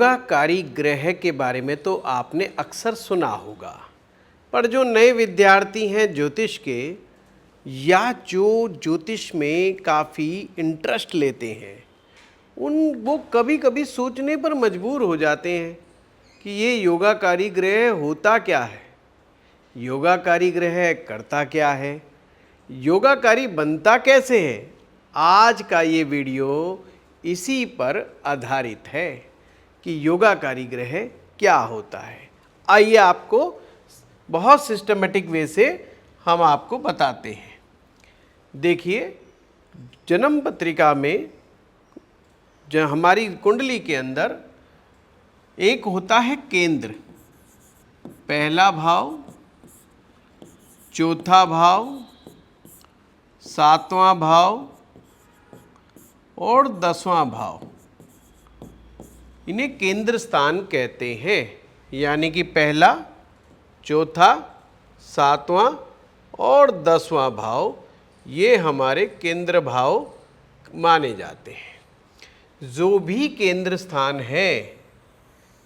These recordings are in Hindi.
योगाकारी ग्रह के बारे में तो आपने अक्सर सुना होगा, पर जो नए विद्यार्थी हैं ज्योतिष के या जो ज्योतिष में काफ़ी इंटरेस्ट लेते हैं वो कभी कभी सोचने पर मजबूर हो जाते हैं कि ये योगाकारी ग्रह होता क्या है, योगाकारी ग्रह करता क्या है, योगाकारी बनता कैसे है। आज का ये वीडियो इसी पर आधारित है कि योगाकारी ग्रह क्या होता है। आइए आपको बहुत सिस्टमेटिक वे से हम आपको बताते हैं। देखिए, जन्म पत्रिका में जो हमारी कुंडली के अंदर एक होता है केंद्र, पहला भाव, चौथा भाव, सातवां भाव और 10वां भाव, इन्हें केंद्र स्थान कहते हैं। यानी कि पहला, चौथा, सातवां और 10वां भाव ये हमारे केंद्र भाव माने जाते हैं। जो भी केंद्र स्थान है,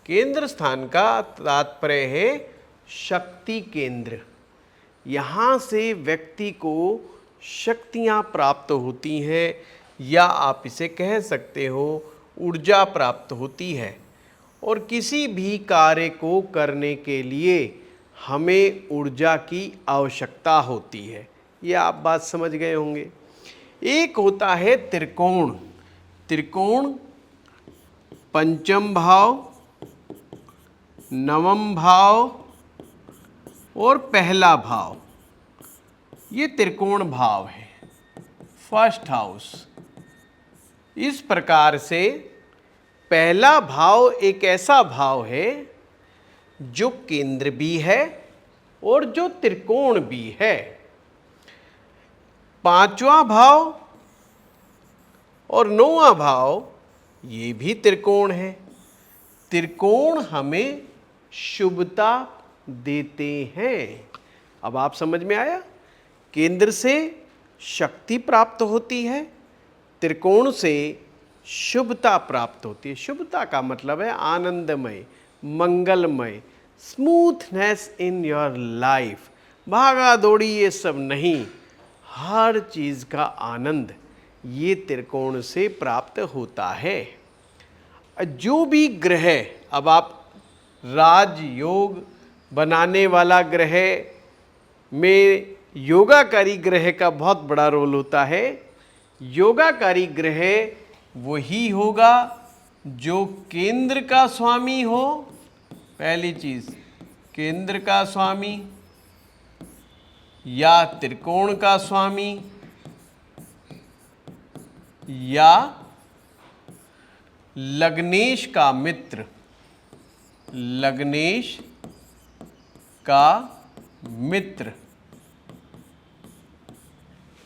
केंद्र स्थान का तात्पर्य है शक्ति केंद्र। यहाँ से व्यक्ति को शक्तियाँ प्राप्त होती हैं या आप इसे कह सकते हो ऊर्जा प्राप्त होती है। और किसी भी कार्य को करने के लिए हमें ऊर्जा की आवश्यकता होती है। ये आप बात समझ गए होंगे। एक होता है त्रिकोण, त्रिकोण पंचम भाव, नवम भाव और पहला भाव, ये त्रिकोण भाव है, फर्स्ट हाउस। इस प्रकार से पहला भाव एक ऐसा भाव है जो केंद्र भी है और जो त्रिकोण भी है। पांचवा भाव और नौवां भाव ये भी त्रिकोण है। त्रिकोण हमें शुभता देते हैं। अब आप समझ में आया, केंद्र से शक्ति प्राप्त होती है, त्रिकोण से शुभता प्राप्त होती है। शुभता का मतलब है आनंदमय, मंगलमय, स्मूथनेस इन योर लाइफ। भागा दौड़ी ये सब नहीं, हर चीज़ का आनंद ये त्रिकोण से प्राप्त होता है। जो भी ग्रह, अब आप राजयोग बनाने वाला ग्रह में योगाकारी ग्रह का बहुत बड़ा रोल होता है। योगाकारी ग्रह वही होगा जो केंद्र का स्वामी हो। पहली चीज, केंद्र का स्वामी या त्रिकोण का स्वामी या लग्नेश का मित्र, लग्नेश का मित्र,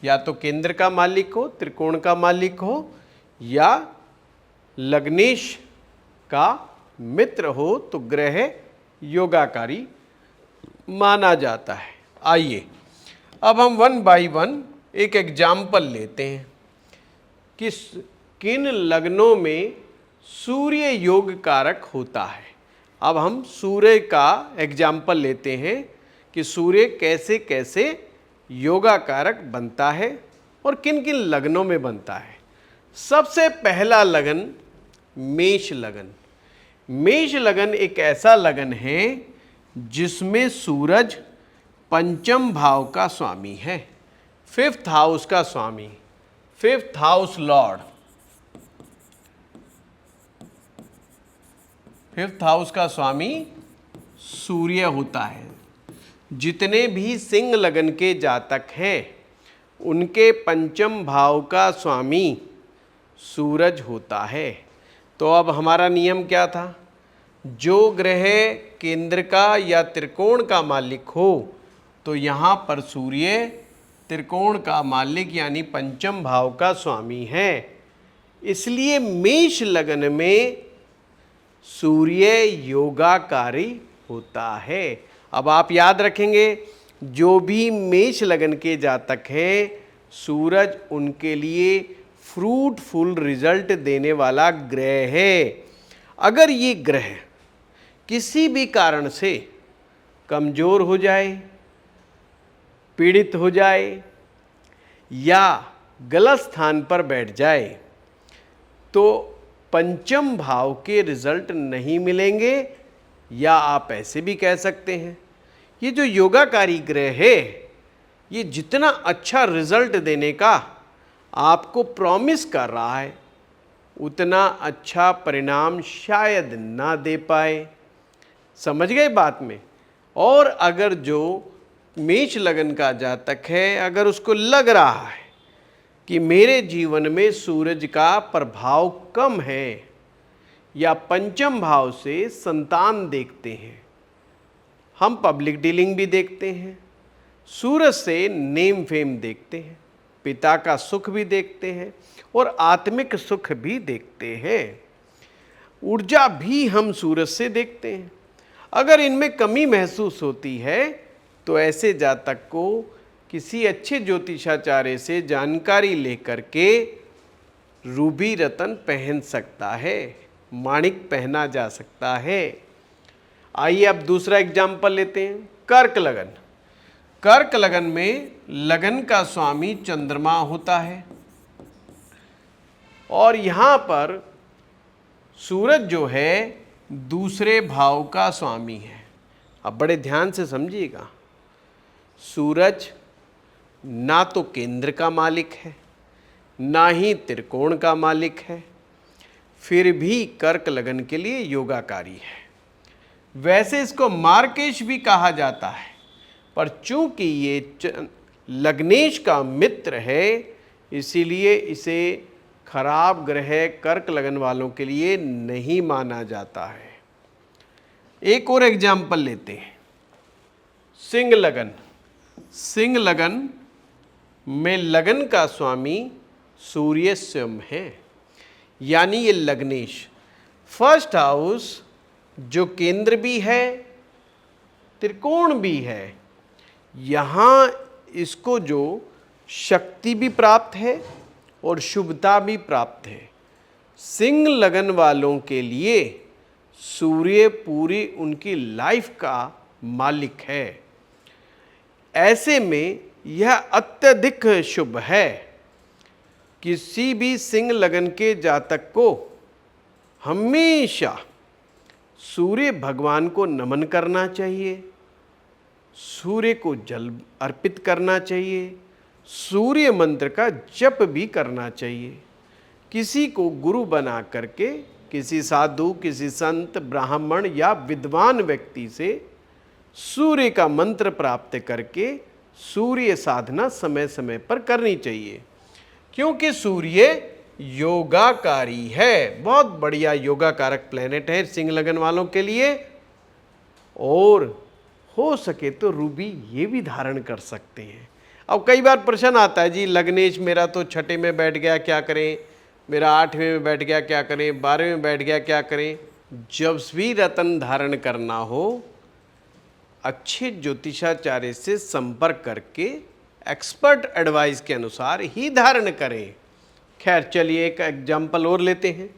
या तो केंद्र का मालिक हो, त्रिकोण का मालिक हो, या लग्नेश का मित्र हो तो ग्रह योगाकारी माना जाता है। आइए अब हम वन बाय वन एक एग्जाम्पल लेते हैं कि किन लग्नों में सूर्य योग कारक होता है। अब हम सूर्य का एग्जाम्पल लेते हैं कि सूर्य कैसे कैसे योगा कारक बनता है और किन किन लग्नों में बनता है। सबसे पहला लगन मेष लगन। मेष लगन एक ऐसा लगन है जिसमें सूरज पंचम भाव का स्वामी है, फिफ्थ हाउस का स्वामी, fifth house lord. Fifth house का स्वामी सूर्य होता है। जितने भी सिंह लगन के जातक हैं उनके पंचम भाव का स्वामी सूरज होता है। तो अब हमारा नियम क्या था, जो ग्रह केंद्र का या त्रिकोण का मालिक हो तो यहाँ पर सूर्य त्रिकोण का मालिक यानी पंचम भाव का स्वामी है। इसलिए मेष लगन में सूर्य योगाकारी होता है। अब आप याद रखेंगे, जो भी मेष लगन के जातक हैं सूरज उनके लिए फ्रूटफुल रिजल्ट देने वाला ग्रह है। अगर ये ग्रह किसी भी कारण से कमजोर हो जाए, पीड़ित हो जाए या गलत स्थान पर बैठ जाए तो पंचम भाव के रिजल्ट नहीं मिलेंगे, या आप ऐसे भी कह सकते हैं ये जो योगाकारी ग्रह है ये जितना अच्छा रिजल्ट देने का आपको प्रॉमिस कर रहा है उतना अच्छा परिणाम शायद ना दे पाए। समझ गए बात में। और अगर जो मेष लगन का जातक है, अगर उसको लग रहा है कि मेरे जीवन में सूरज का प्रभाव कम है, या पंचम भाव से संतान देखते हैं, हम पब्लिक डीलिंग भी देखते हैं, सूरज से नेम फेम देखते हैं, पिता का सुख भी देखते हैं और आत्मिक सुख भी देखते हैं, ऊर्जा भी हम सूरज से देखते हैं। अगर इनमें कमी महसूस होती है तो ऐसे जातक को किसी अच्छे ज्योतिषाचार्य से जानकारी लेकर के रूबी रतन पहन सकता है, माणिक पहना जा सकता है। आइए अब दूसरा एग्जाम्पल लेते हैं, कर्क लगन। कर्क लगन में लगन का स्वामी चंद्रमा होता है और यहाँ पर सूरज जो है दूसरे भाव का स्वामी है। अब बड़े ध्यान से समझिएगा, सूरज ना तो केंद्र का मालिक है ना ही त्रिकोण का मालिक है, फिर भी कर्क लगन के लिए योगाकारी है। वैसे इसको मार्केश भी कहा जाता है, पर चूंकि ये लग्नेश का मित्र है इसीलिए इसे खराब ग्रह कर्क लगन वालों के लिए नहीं माना जाता है। एक और एग्जाम्पल लेते हैं, सिंह लगन। सिंह लगन में लगन का स्वामी सूर्य स्वयं है, यानी ये लग्नेश फर्स्ट हाउस जो केंद्र भी है त्रिकोण भी है, यहाँ इसको जो शक्ति भी प्राप्त है और शुभता भी प्राप्त है। सिंह लगन वालों के लिए सूर्य पूरी उनकी लाइफ का मालिक है। ऐसे में यह अत्यधिक शुभ है। किसी भी सिंह लगन के जातक को हमेशा सूर्य भगवान को नमन करना चाहिए, सूर्य को जल अर्पित करना चाहिए, सूर्य मंत्र का जप भी करना चाहिए। किसी को गुरु बना करके किसी साधु, किसी संत, ब्राह्मण या विद्वान व्यक्ति से सूर्य का मंत्र प्राप्त करके सूर्य साधना समय समय पर करनी चाहिए, क्योंकि सूर्य योगाकारी है। बहुत बढ़िया योगाकारक प्लेनेट है सिंह लगन वालों के लिए। और हो सके तो रूबी ये भी धारण कर सकते हैं। अब कई बार प्रश्न आता है, जी लग्नेश मेरा तो छठे में बैठ गया क्या करें, मेरा आठवें में बैठ गया क्या करें, 12वें में बैठ गया क्या करें। जब भी रतन धारण करना हो अच्छे ज्योतिषाचार्य से संपर्क करके एक्सपर्ट एडवाइस के अनुसार ही धारण करें। खैर चलिए एक एग्जाम्पल और लेते हैं।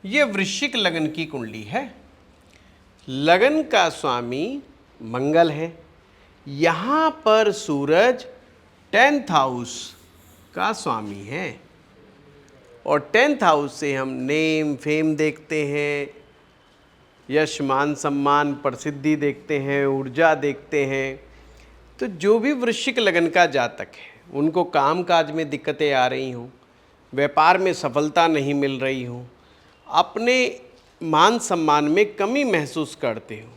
ये वृश्चिक लगन की कुंडली है, लगन का स्वामी मंगल है, यहाँ पर सूरज 10th हाउस का स्वामी है और 10th हाउस से हम नेम फेम देखते हैं, यश मान सम्मान प्रसिद्धि देखते हैं, ऊर्जा देखते हैं। तो जो भी वृश्चिक लगन का जातक है उनको काम काज में दिक्कतें आ रही हों, व्यापार में सफलता नहीं मिल रही हो, अपने मान सम्मान में कमी महसूस करते हो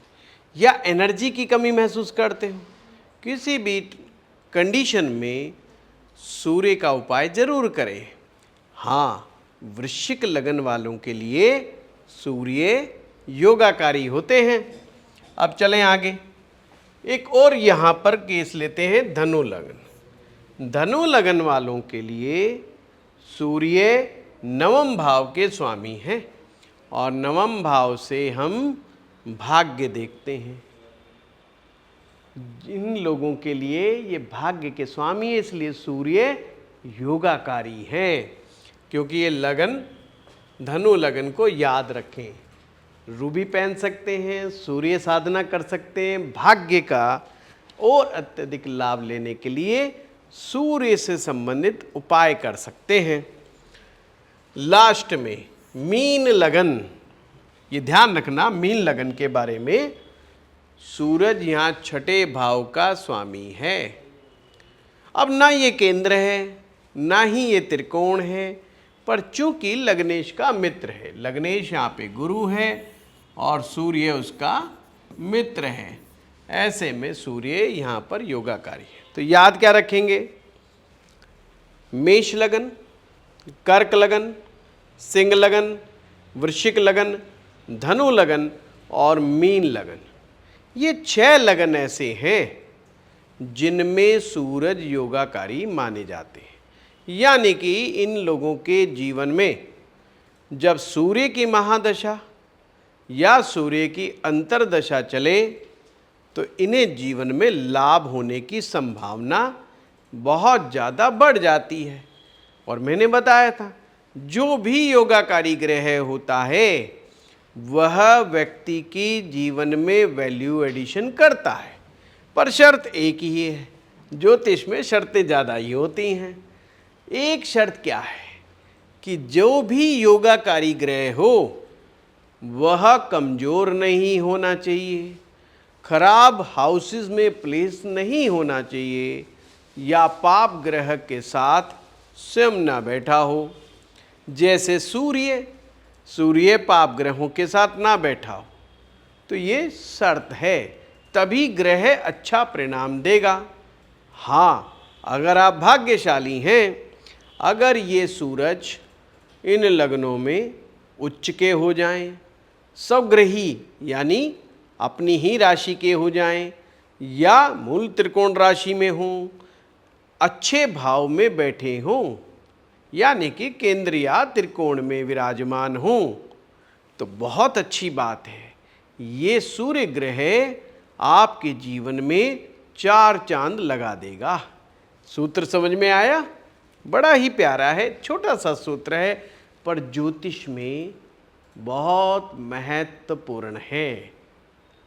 या एनर्जी की कमी महसूस करते हो, किसी भी कंडीशन में सूर्य का उपाय जरूर करें। हाँ, वृश्चिक लगन वालों के लिए सूर्य योगाकारी होते हैं। अब चलें आगे। एक और यहाँ पर केस लेते हैं धनु लगन। धनु लगन वालों के लिए सूर्य नवम भाव के स्वामी हैं और नवम भाव से हम भाग्य देखते हैं। इन लोगों के लिए ये भाग्य के स्वामी है, इसलिए सूर्य योगाकारी हैं। क्योंकि ये लगन धनु लगन को याद रखें, रूबी पहन सकते हैं, सूर्य साधना कर सकते हैं। भाग्य का और अत्यधिक लाभ लेने के लिए सूर्य से संबंधित उपाय कर सकते हैं। लास्ट में मीन लगन, ये ध्यान रखना मीन लगन के बारे में, सूरज यहाँ छठे भाव का स्वामी है। अब ना ये केंद्र है ना ही ये त्रिकोण है, पर चूंकि लग्नेश का मित्र है, लग्नेश यहाँ पे गुरु है और सूर्य उसका मित्र है, ऐसे में सूर्य यहाँ पर योगाकारी है। तो याद क्या रखेंगे? मेष लगन, कर्क लगन, सिंह लगन, वृश्चिक लगन, धनु लगन और मीन लगन, ये 6 लगन ऐसे हैं जिनमें सूरज योगाकारी माने जाते हैं। यानी कि इन लोगों के जीवन में जब सूर्य की महादशा या सूर्य की अंतर्दशा चले तो इन्हें जीवन में लाभ होने की संभावना बहुत ज़्यादा बढ़ जाती है। और मैंने बताया था जो भी योगाकारी ग्रह होता है वह व्यक्ति की जीवन में वैल्यू एडिशन करता है, पर शर्त एक ही है। ज्योतिष में शर्तें ज़्यादा ही होती हैं। एक शर्त क्या है कि जो भी योगाकारी ग्रह हो वह कमज़ोर नहीं होना चाहिए, खराब हाउसेस में प्लेस नहीं होना चाहिए, या पाप ग्रह के साथ स्वयं ना बैठा हो। जैसे सूर्य पाप ग्रहों के साथ ना बैठा हो, तो ये शर्त है, तभी ग्रह अच्छा परिणाम देगा। हाँ, अगर आप भाग्यशाली हैं, अगर ये सूरज इन लग्नों में उच्च के हो जाएं, स्वग्रही यानी अपनी ही राशि के हो जाएं, या मूल त्रिकोण राशि में हों, अच्छे भाव में बैठे हों, यानी कि केंद्र या त्रिकोण में विराजमान हों, तो बहुत अच्छी बात है। ये सूर्य ग्रह आपके जीवन में 4 चांद लगा देगा। सूत्र समझ में आया? बड़ा ही प्यारा है, छोटा सा सूत्र है, पर ज्योतिष में बहुत महत्वपूर्ण है।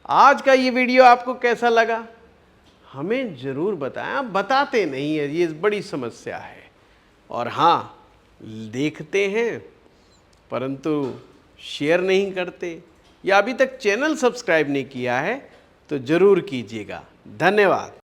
आज का ये वीडियो आपको कैसा लगा हमें ज़रूर बताएं। आप बताते नहीं है, ये बड़ी समस्या है। और हाँ, देखते हैं परंतु शेयर नहीं करते, या अभी तक चैनल सब्सक्राइब नहीं किया है तो ज़रूर कीजिएगा। धन्यवाद।